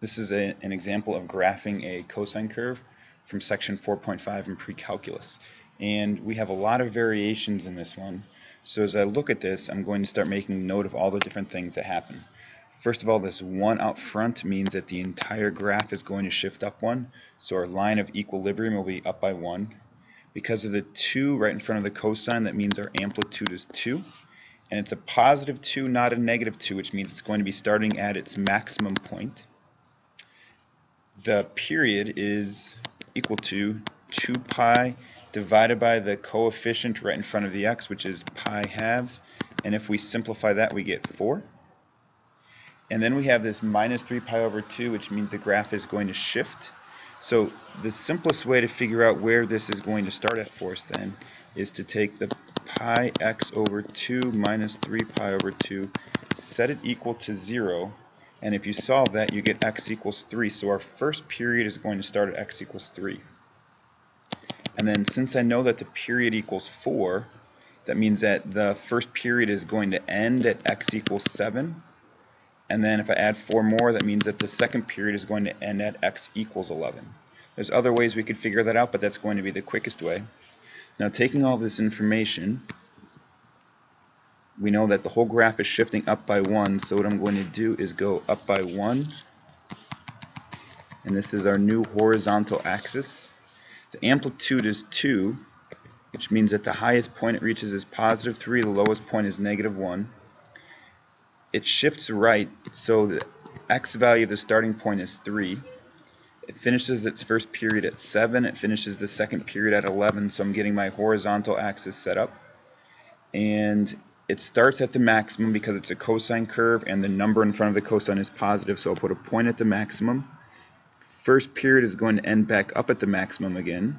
This is an example of graphing a cosine curve from section 4.5 in pre-calculus. And we have a lot of variations in this one. So as I look at this, I'm going to start making note of all the different things that happen. First of all, this 1 out front means that the entire graph is going to shift up 1. So our line of equilibrium will be up by 1. Because of the 2 right in front of the cosine, that means our amplitude is 2. And it's a positive 2, not a negative 2, which means it's going to be starting at its maximum point. The period is equal to 2 pi divided by the coefficient right in front of the x, which is pi halves. And if we simplify that, we get 4. And then we have this minus 3 pi over 2, which means the graph is going to shift. So the simplest way to figure out where this is going to start at for us then is to take the pi x over 2 minus 3 pi over 2, set it equal to 0, and if you solve that, you get x equals 3. So our first period is going to start at x equals 3. And then since I know that the period equals 4, that means that the first period is going to end at x equals 7. And then if I add 4 more, that means that the second period is going to end at x equals 11. There's other ways we could figure that out, but that's going to be the quickest way. Now, taking all this information, we know that the whole graph is shifting up by 1, so what I'm going to do is go up by 1, and this is our new horizontal axis. The amplitude is 2, which means that the highest point it reaches is positive 3, the lowest point is negative 1. It shifts right, so the x value of the starting point is 3. It finishes its first period at 7, it finishes the second period at 11, so I'm getting my horizontal axis set up. And it starts at the maximum because it's a cosine curve and the number in front of the cosine is positive, so I'll put a point at the maximum. First period is going to end back up at the maximum again.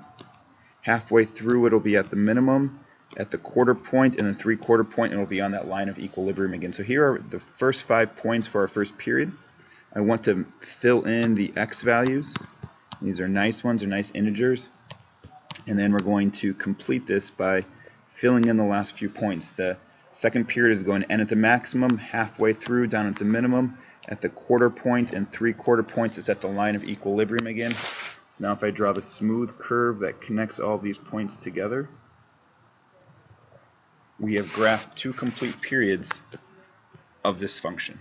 Halfway through it'll be at the minimum, at the quarter point, and the 3/4 point, and it'll be on that line of equilibrium again. So here are the first 5 points for our first period. I want to fill in the x values. These are nice ones, they're nice integers. And then we're going to complete this by filling in the last few points. The second period is going to end at the maximum, halfway through down at the minimum, at the quarter point, and 3/4 points it's at the line of equilibrium again. So now if I draw the smooth curve that connects all these points together, we have graphed 2 complete periods of this function.